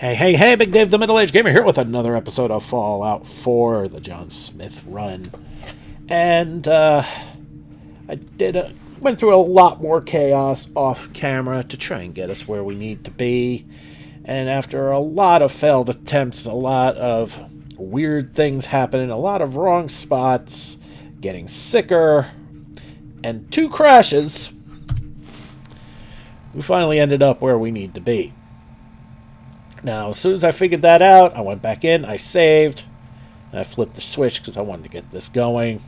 Hey, Big Dave the Middle-Aged Gamer here with another episode of Fallout 4, the John Smith run. And, went through a lot more chaos off camera to try and get us where we need to be. And after a lot of failed attempts, a lot of weird things happening, a lot of wrong spots, getting sicker, and 2 crashes, we finally ended up where we need to be. Now, as soon as I figured that out, I went back in, I saved, and I flipped the switch because I wanted to get this going.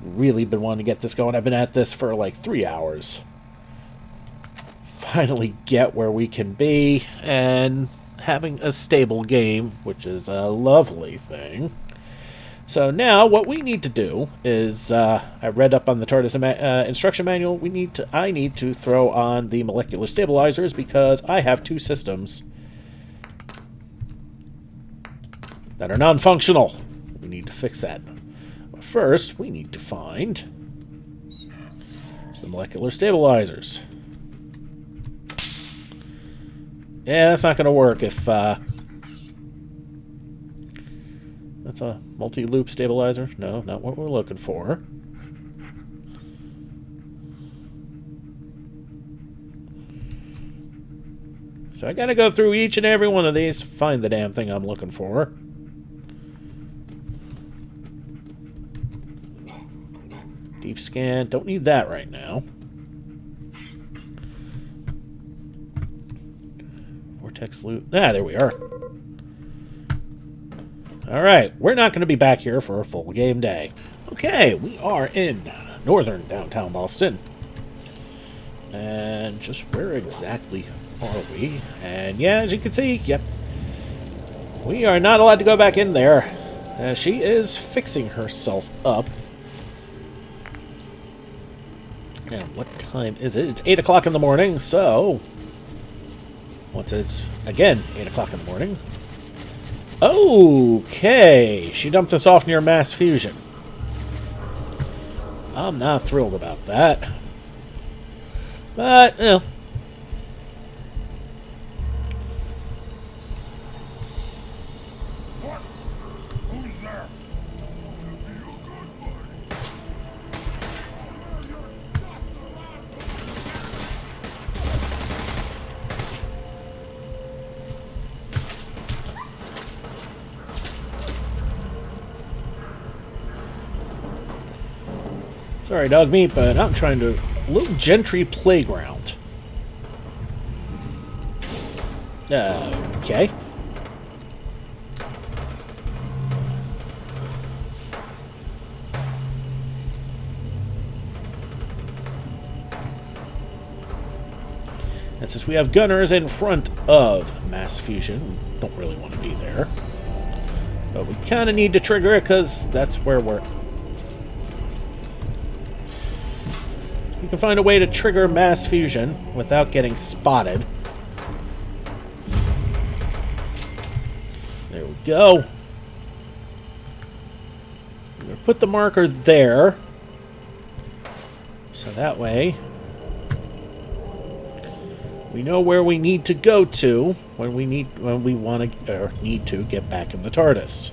Really been wanting to get this going. I've been at this for like 3 hours. Finally get where we can be, and having a stable game, which is a lovely thing. So now, what we need to do is, I read up on the TARDIS instruction manual, I need to throw on the molecular stabilizers because I have 2 systems that are non-functional. We need to fix that. But first, we need to find the molecular stabilizers. Yeah, that's not going to work if that's a multi-loop stabilizer. No, not what we're looking for. So I got to go through each and every one of these, find the damn thing I'm looking for. Deep scan, don't need that right now. Vortex loop. Ah, there we are. Alright, we're not going to be back here for a full game day. Okay, we are in northern downtown Boston. And just where exactly are we? And yeah, as you can see, yep. We are not allowed to go back in there. She is fixing herself up. And what time is it? It's 8 o'clock in the morning, so once it's, again, 8 o'clock in the morning. Okay, she dumped us off near mass fusion. I'm not thrilled about that. But, you know. Sorry, dog meat, but I'm trying to... Little Gentry Playground. Okay. And since we have gunners in front of mass fusion, we don't really want to be there. But we kind of need to trigger it because that's where we're... You can find a way to trigger mass fusion without getting spotted. There we go. I'm going to put the marker there. So that way we know where we need to go to when we need to get back in the TARDIS.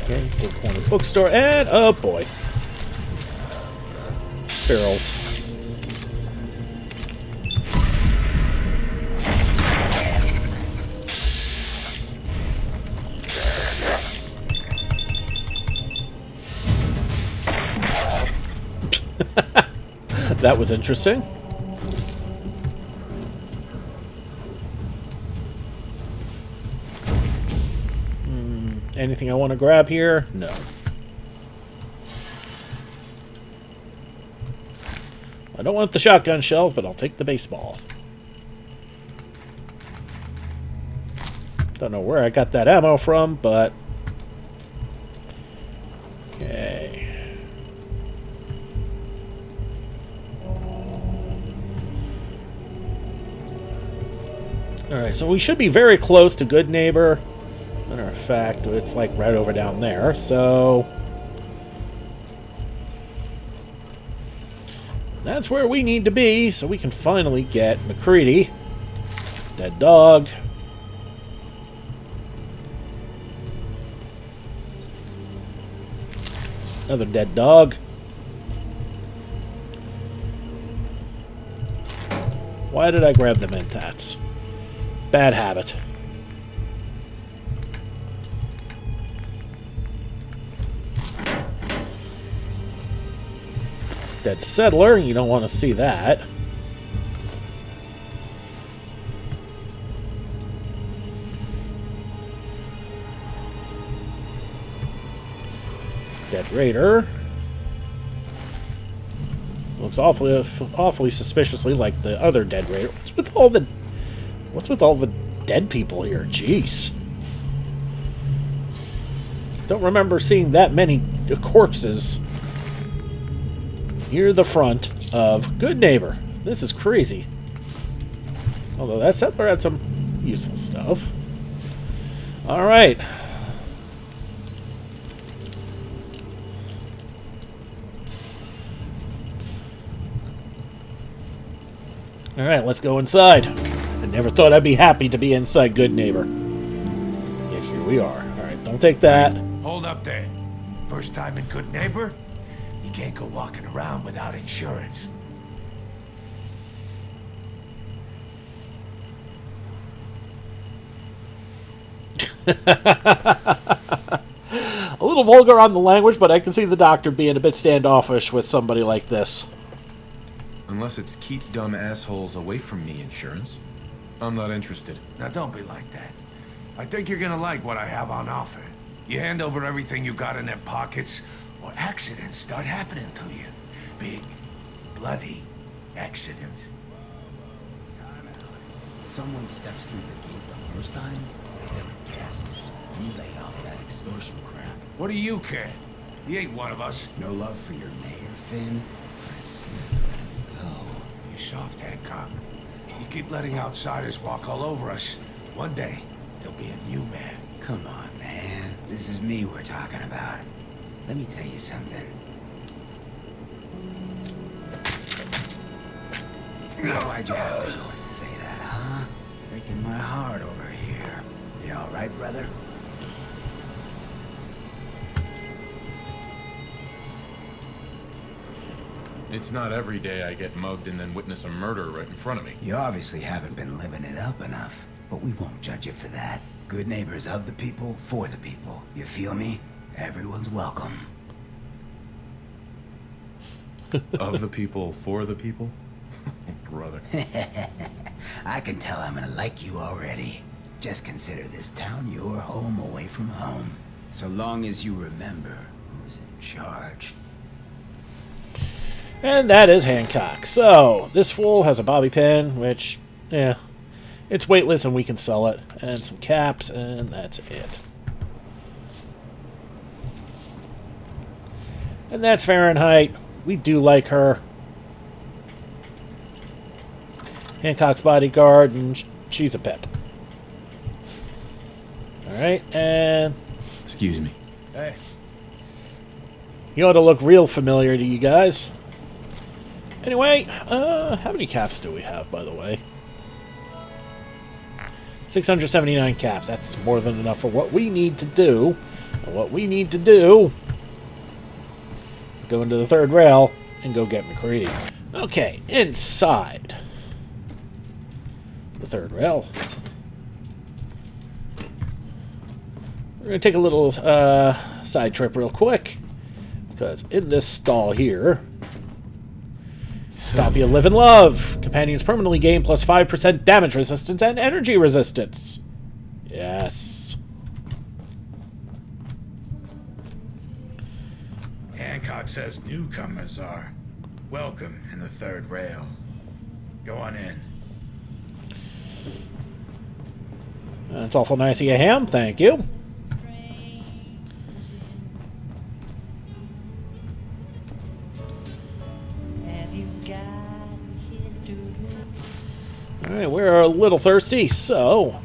Okay, Four Corner Bookstore, and oh boy, barrels. That was interesting. Anything I want to grab here? No. I don't want the shotgun shells, but I'll take the baseball. Don't know where I got that ammo from, but... Okay. Alright, so we should be very close to Goodneighbor. Matter of fact, it's like right over down there, so... That's where we need to be so we can finally get McCready. Dead dog. Another dead dog. Why did I grab the mentats? Bad habit. Dead settler, you don't want to see that. Dead raider. Looks awfully suspiciously like the other dead raider. What's with all the dead people here? Jeez. Don't remember seeing that many corpses near the front of Goodneighbor. This is crazy. Although that settler had some useful stuff. Alright. Alright, let's go inside. I never thought I'd be happy to be inside Goodneighbor. Yet here we are. Alright, don't take that. Hold up there. First time in Goodneighbor? You can't go walking around without insurance. A little vulgar on the language, but I can see the doctor being a bit standoffish with somebody like this. Unless it's keep dumb assholes away from me insurance. I'm not interested. Now don't be like that. I think you're gonna like what I have on offer. You hand over everything you got in their pockets, or accidents start happening to you. Big, bloody accidents. Someone steps through the gate the first time, they never guessed. You lay off that extortion crap. What do you care? He ain't one of us. No love for your mayor, Finn? Let's go. You soft, Hancock. You keep letting outsiders walk all over us. One day, there'll be a new man. Come on, man. This is me we're talking about. Let me tell you something. Why'd you have to go and say that, huh? Breaking my heart over here. You all right, brother? It's not every day I get mugged and then witness a murder right in front of me. You obviously haven't been living it up enough, but we won't judge you for that. Good neighbors of the people, for the people. You feel me? Everyone's welcome. Of the people, for the people? Brother. I can tell I'm gonna like you already. Just consider this town your home away from home. So long as you remember who's in charge. And that is Hancock. So, this fool has a bobby pin, which, yeah, it's weightless and we can sell it. And some caps, and that's it. And that's Fahrenheit. We do like her. Hancock's bodyguard, and she's a pip. Alright, and... Excuse me. Hey. You ought to look real familiar to you guys. Anyway, how many caps do we have, by the way? 679 caps. That's more than enough for what we need to do. And what we need to do... Go into the third rail and go get McCready. Okay, inside the third rail. We're going to take a little side trip real quick. Because in this stall here... It's copy of Live and Love. Companions permanently gain plus 5% damage resistance and energy resistance. Yes. Hancock says newcomers are welcome in the third rail. Go on in. That's awful nice of you, Ham. Thank you. Alright, we're a little thirsty, so...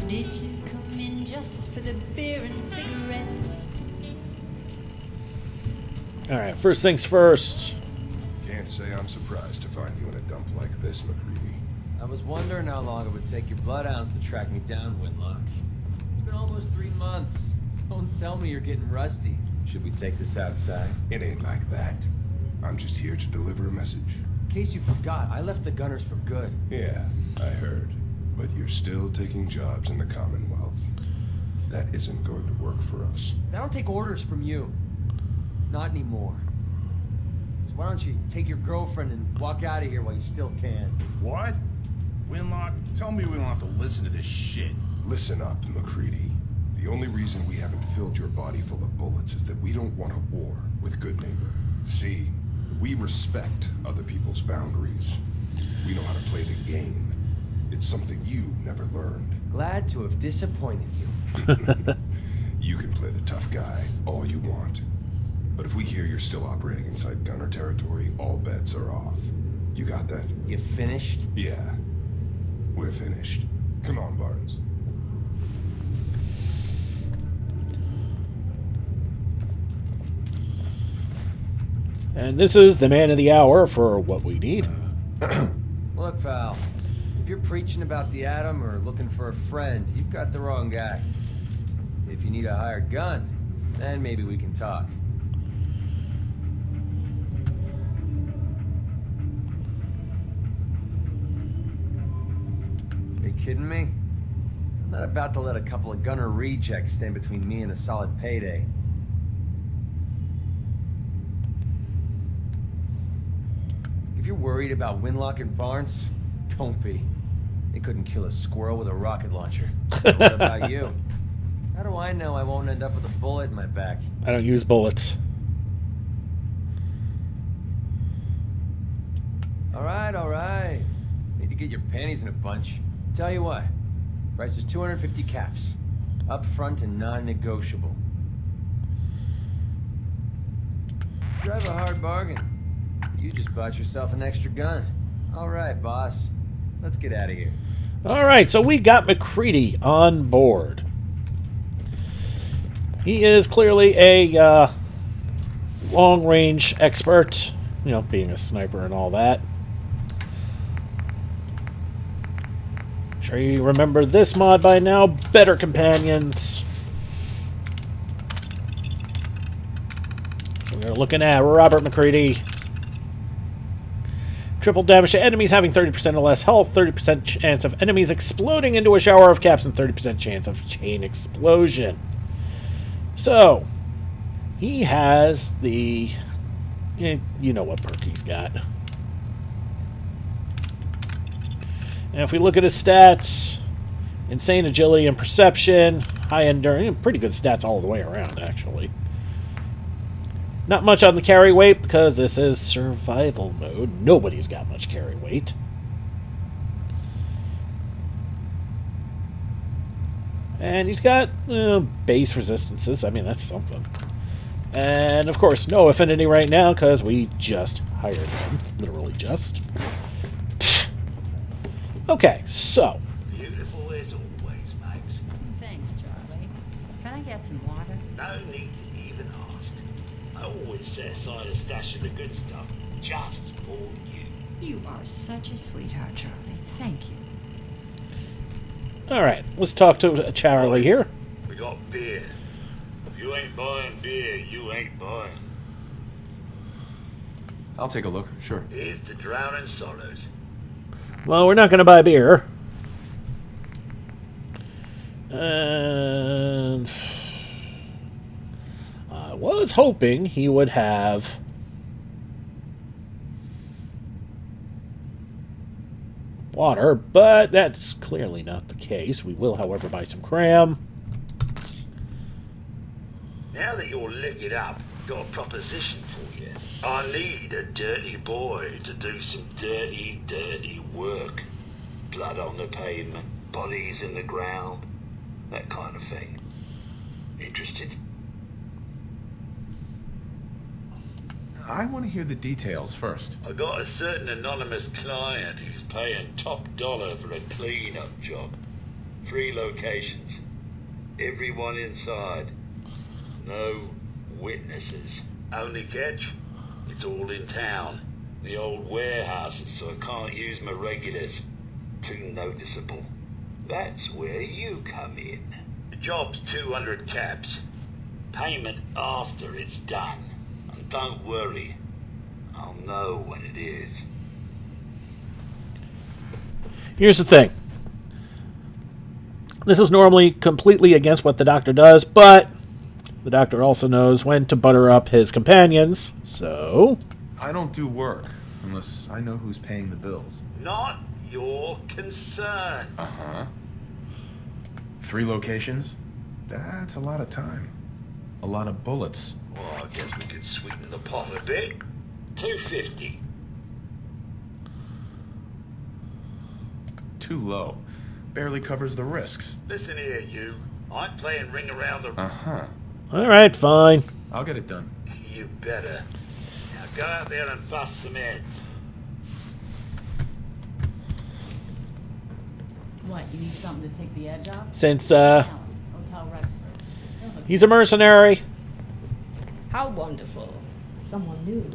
Did you come in just Alright, first things first. Can't say I'm surprised to find you in a dump like this, McCready. I was wondering how long it would take your bloodhounds to track me down, Winlock. It's been almost 3 months. Don't tell me you're getting rusty. Should we take this outside? It ain't like that. I'm just here to deliver a message. In case you forgot, I left the Gunners for good. Yeah, I heard. But you're still taking jobs in the Commonwealth. That isn't going to work for us. I don't take orders from you. Not anymore. So why don't you take your girlfriend and walk out of here while you still can? What? Winlock, tell me we don't have to listen to this shit. Listen up, McCready. The only reason we haven't filled your body full of bullets is that we don't want a war with Goodneighbor. See, we respect other people's boundaries. We know how to play the game. It's something you never learned. Glad to have disappointed you. You can play the tough guy all you want. But if we hear you're still operating inside Gunner territory, all bets are off. You got that? You finished? Yeah. We're finished. Come on, Barnes. And this is the man of the hour for what we need. Look, pal. If you're preaching about the atom or looking for a friend, you've got the wrong guy. If you need a hired gun, then maybe we can talk. Are you kidding me? I'm not about to let a couple of Gunner rejects stand between me and a solid payday. If you're worried about Winlock and Barnes, don't be. They couldn't kill a squirrel with a rocket launcher. What about you? How do I know I won't end up with a bullet in my back? I don't use bullets. All right. Need to get your panties in a bunch. Tell you what, price is 250 caps. Up front and non-negotiable. Drive a hard bargain. You just bought yourself an extra gun. All right, boss. Let's get out of here. All right, so we got McCready on board. He is clearly a long-range expert, you know, being a sniper and all that. Sure you remember this mod by now. Better companions. So we're looking at Robert McCready. Triple damage to enemies having 30% or less health, 30% chance of enemies exploding into a shower of caps, and 30% chance of chain explosion. So, he has the... You know what perk he's got. And if we look at his stats, insane agility and perception, high endurance, pretty good stats all the way around, actually. Not much on the carry weight, because this is survival mode. Nobody's got much carry weight. And he's got base resistances. I mean, that's something. And, of course, no affinity right now, because we just hired him. Literally just. Okay, so. Beautiful as always, Max. Thanks, Charlie. Can I get some water? No need to even ask. I always set aside a stash of the good stuff just for you. You are such a sweetheart, Charlie. Thank you. Alright, let's talk to Charlie here. We got beer. If you ain't buying beer, you ain't buying. I'll take a look, sure. Here's to drowning sorrows. Well, we're not going to buy beer. And I was hoping he would have water, but that's clearly not the case. We will, however, buy some cram. Now that you're liquored up, got a proposition for you. I need a dirty boy to do some dirty, dirty work. Blood on the pavement, bodies in the ground, that kind of thing. Interested? I want to hear the details first. I got a certain anonymous client who's paying top dollar for a clean-up job. 3 locations. Everyone inside. No witnesses. Only catch? It's all in town. The old warehouses, so I can't use my regulars. Too noticeable. That's where you come in. The job's 200 caps. Payment after it's done. And don't worry, I'll know when it is. Here's the thing. This is normally completely against what the Doctor does, but the Doctor also knows when to butter up his companions, so... I don't do work unless I know who's paying the bills. Not your concern. Uh-huh. 3 locations? That's a lot of time. A lot of bullets. Well, I guess we could sweeten the pot a bit. 250. Too low. Barely covers the risks. Listen here, you. I'm playing ring around the... Uh-huh. Alright, fine. I'll get it done. You better. Now go out there and bust some heads. What, you need something to take the edge off? Since, Hotel Rexford. he's a mercenary, How wonderful. Someone new.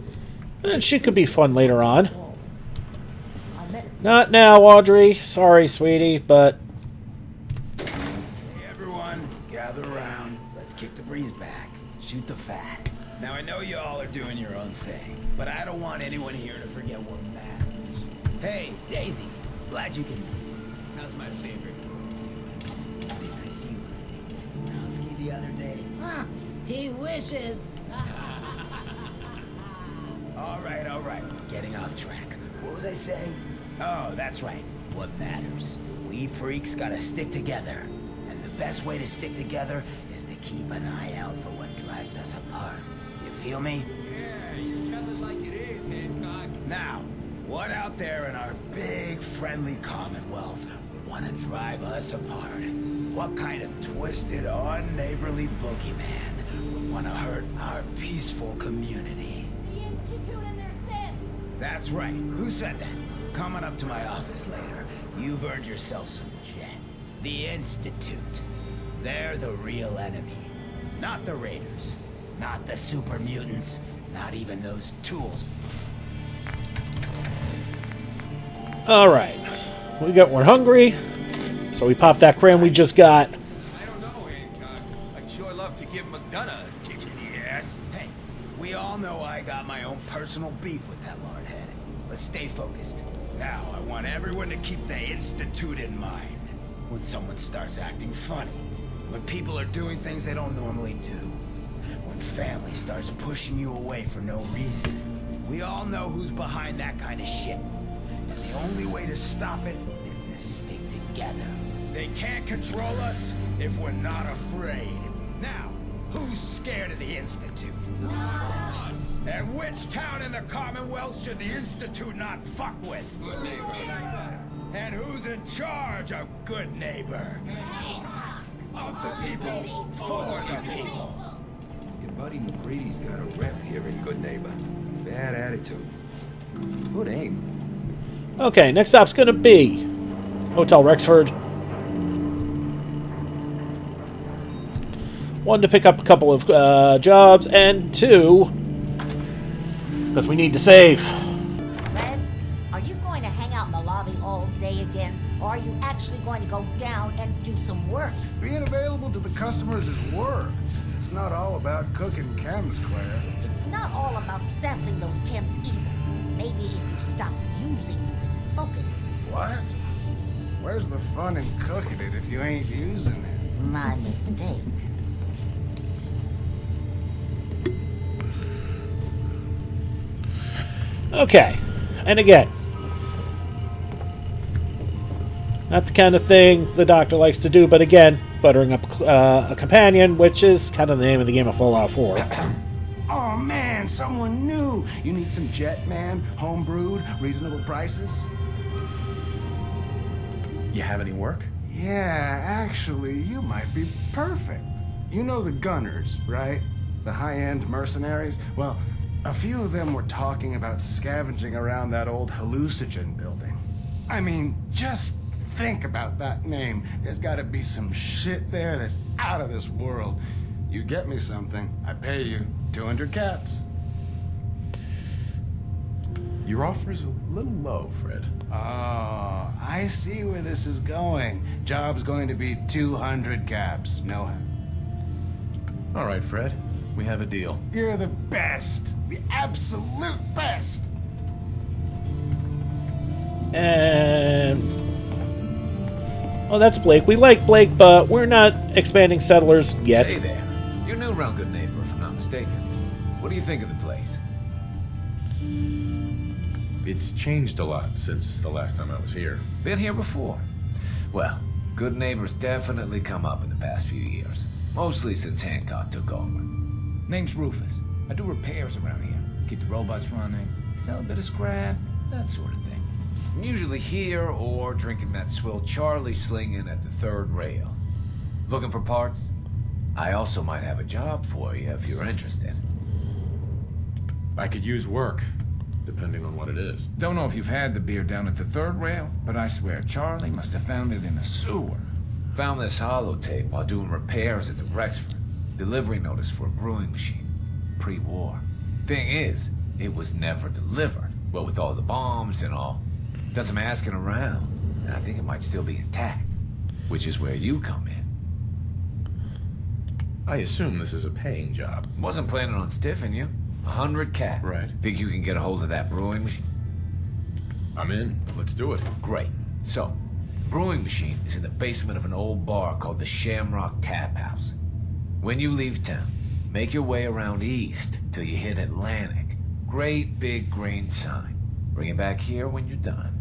and she could be fun later on. Walls. I met Not now, Audrey. Sorry, sweetie, but... Hey, everyone, gather around. Let's kick the breeze back. Shoot the fat. Now, I know you all are doing your own thing, but I don't want anyone here to forget what matters. Hey, Daisy. Glad you can make it. How's my favorite girl? I think I see you on a date the other day. He wishes. All right. Getting off track. What was I saying? Oh, that's right. What matters. We freaks gotta stick together. And the best way to stick together is to keep an eye out for what drives us apart. You feel me? Yeah, you tell it like it is, Hancock. Now, what out there in our big, friendly Commonwealth would want to drive us apart? What kind of twisted, unneighborly boogeyman would want to hurt our peaceful community? The Institute and their sins. That's right. Who said that? Coming up to my office later, you've earned yourself some jet. The Institute. They're the real enemy. Not the Raiders. Not the super mutants. Not even those tools. Alright. We're hungry, so we pop that cram we just got. I don't know, Hancock. I'd sure love to give McDonough a kick in the ass. Hey, we all know I got my own personal beef with that lordhead. Let's stay focused. Now, I want everyone to keep the Institute in mind. When someone starts acting funny. When people are doing things they don't normally do. When family starts pushing you away for no reason. We all know who's behind that kind of shit. And the only way to stop it is to stick together. They can't control us if we're not afraid. Now, who's scared of the Institute? And which town in the Commonwealth should the Institute not fuck with? Goodneighbor. And who's in charge of Goodneighbor? Of the people, for the people. Your buddy McCready's got a rep here in Goodneighbor. Bad attitude. Good aim. Okay, next stop's gonna be Hotel Rexford. One, to pick up a couple of jobs, and 2, because we need to save. Red, are you going to hang out in the lobby all day again, or are you actually going to go down and do some work? Being available to the customers is work. It's not all about cooking chems, Claire. It's not all about sampling those chems either. Maybe if you stop using, you can focus. What? Where's the fun in cooking it if you ain't using it? My mistake. Okay, and again, not the kind of thing the Doctor likes to do, but again, buttering up a companion, which is kind of the name of the game of Fallout 4. Oh man, someone new. You need some jet, man? Homebrewed, reasonable prices? You have any work? Yeah, actually, you might be perfect. You know the Gunners, right? The high-end mercenaries? Well, a few of them were talking about scavenging around that old hallucinogen building. I mean, just think about that name. There's gotta be some shit there that's out of this world. You get me something, I pay you 200 caps. Your offer is a little low, Fred. Oh, I see where this is going. Job's going to be 200 caps. No. All right, Fred. We have a deal. You're the best. The absolute best. And... oh, that's Blake. We like Blake, but we're not expanding settlers yet. Hey there. You're new around Goodneighbor, if I'm not mistaken. What do you think of the place? It's changed a lot since the last time I was here. Been here before. Well, Goodneighbor's definitely come up in the past few years. Mostly since Hancock took over. Name's Rufus. I do repairs around here. Keep the robots running, sell a bit of scrap, that sort of thing. I'm usually here or drinking that swill Charlie slinging at the third rail. Looking for parts? I also might have a job for you if you're interested. I could use work, depending on what it is. Don't know if you've had the beer down at the third rail, but I swear Charlie must have found it in a sewer. Found this holotape while doing repairs at the Rexford. Delivery notice for a brewing machine. Pre-war. Thing is, it was never delivered. Well, with all the bombs and all. Done some asking around, and I think it might still be intact. Which is where you come in. I assume this is a paying job. Wasn't planning on stiffing you. 100 cap. Right. Think you can get a hold of that brewing machine? I'm in. Let's do it. Great. So, the brewing machine is in the basement of an old bar called the Shamrock Tap House. When you leave town, make your way around east till you hit Atlantic. Great big green sign. Bring it back here when you're done.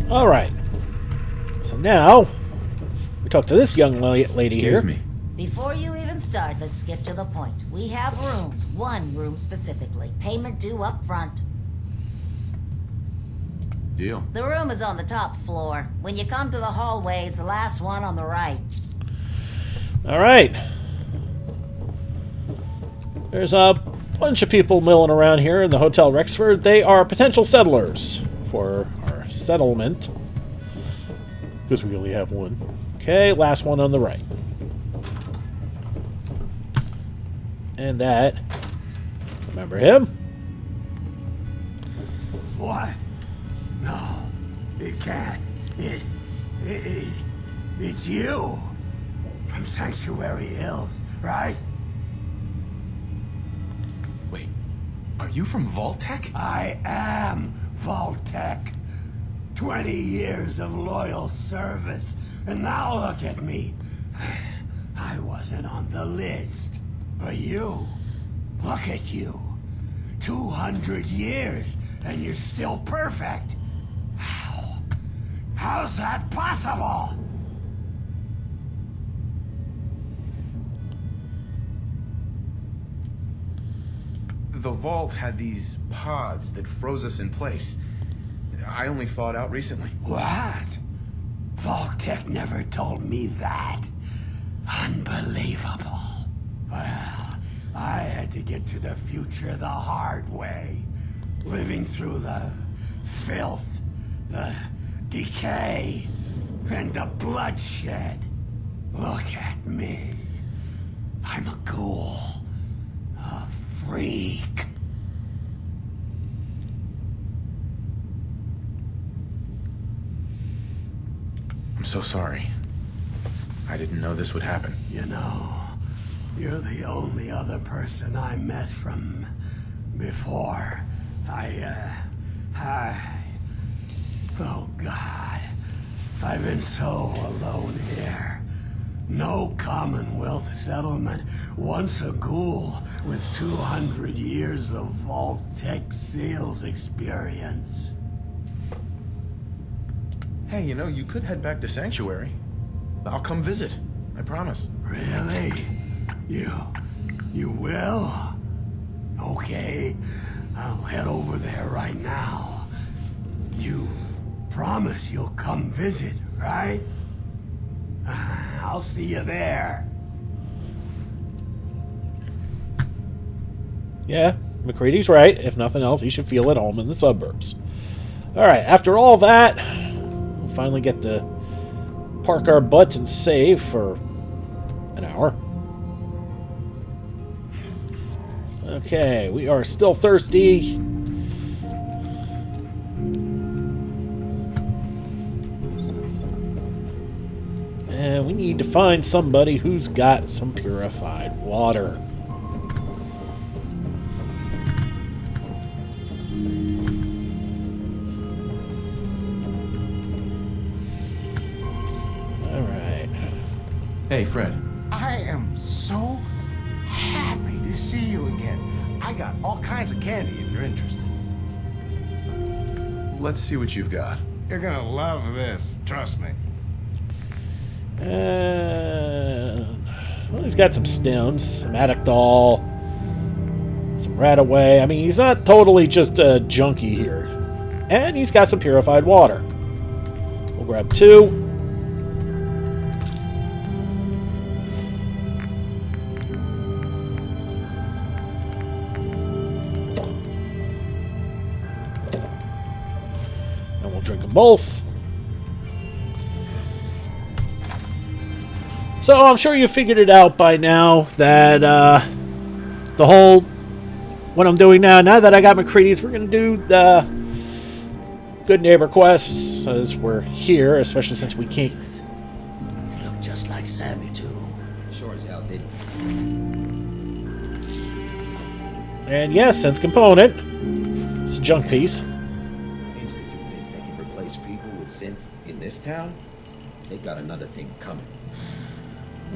All right. So now, we talk to this young lady here. Excuse me. Before you even start, let's skip to the point. We have rooms, one room specifically. Payment due up front. Deal. The room is on the top floor. When you come to the hallway, it's the last one on the right. All right. There's a bunch of people milling around here in the Hotel Rexford. They are potential settlers for our settlement. Because we only have one. Okay, last one on the right. And that... remember him? What? No, it can't. It's you. From Sanctuary Hills, right? Wait, are you from Vault-Tec? I am Vault-Tec. 20 years of loyal service, and now look at me. I wasn't on the list. But you, look at you. 200 years, and you're still perfect. How's that possible? The vault had these pods that froze us in place. I only thawed out recently. What? Vault-Tec never told me that. Unbelievable. Well, I had to get to the future the hard way. Living through the filth, the decay, and the bloodshed. Look at me. I'm a ghoul. A freak. I'm so sorry. I didn't know this would happen. You know, you're the only other person I met from before. Oh God, I've been so alone here. No Commonwealth settlement, once a ghoul with 200 years of Vault-Tec sales experience. Hey, you know, you could head back to Sanctuary. I'll come visit. I promise. Really? You will? Okay, I'll head over there right now. You promise you'll come visit, right? I'll see you there. Yeah, McCready's right. If nothing else, he should feel at home in the suburbs. Alright, after all that, we'll finally get to park our butts and save for an hour. Okay, we are still thirsty. And we need to find somebody who's got some purified water. Alright. Hey, Fred. I am so happy to see you again. I got all kinds of candy if you're interested. Let's see what you've got. You're gonna love this, trust me. Well, he's got some stems, some Addict-Doll, some Rat-Away. I mean, he's not totally just a junkie here. And he's got some purified water. We'll grab 2. And we'll drink them both. So I'm sure you figured it out by now that the whole what I'm doing now that I got MacCready's, we're going to do the Goodneighbor quests as we're here, especially since we can't. You look just like Sammy, too. Sure as hell did. And yes, synth component. It's a junk piece. Institute thinks they can replace people with synths in this town? They got another thing coming.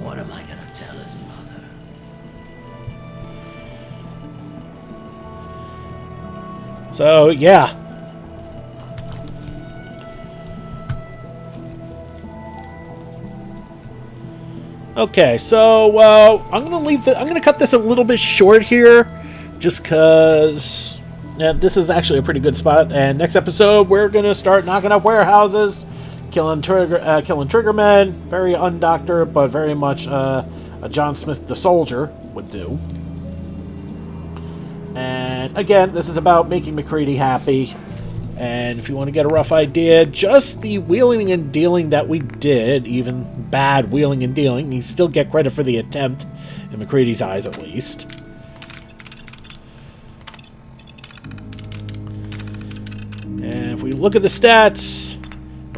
What am I gonna tell his mother? So, yeah. Okay, so I'm gonna cut this a little bit short here, just cause this is actually a pretty good spot. And next episode, we're gonna start knocking up warehouses, killing triggermen. Very undoctor, but very much a John Smith the Soldier would do. And again, this is about making MacCready happy. And if you want to get a rough idea, just the wheeling and dealing that we did, even bad wheeling and dealing, you still get credit for the attempt, in MacCready's eyes at least. And if we look at the stats,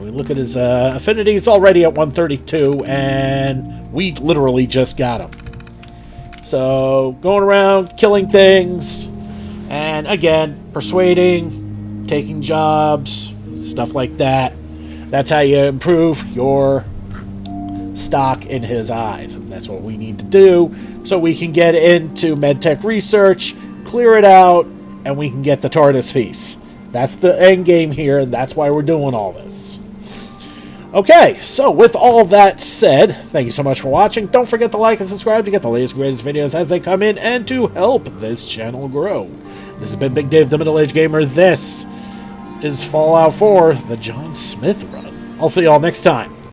we look at his affinities, already at 132, and we literally just got him. So, going around, killing things, and again, persuading, taking jobs, stuff like that. That's how you improve your stock in his eyes. And that's what we need to do so we can get into medtech research, clear it out, and we can get the TARDIS piece. That's the end game here, and that's why we're doing all this. Okay, so with all that said, thank you so much for watching. Don't forget to like and subscribe to get the latest greatest videos as they come in and to help this channel grow. This has been Big Dave, the Middle-Aged Gamer. This is Fallout 4, the John Smith run. I'll see y'all next time.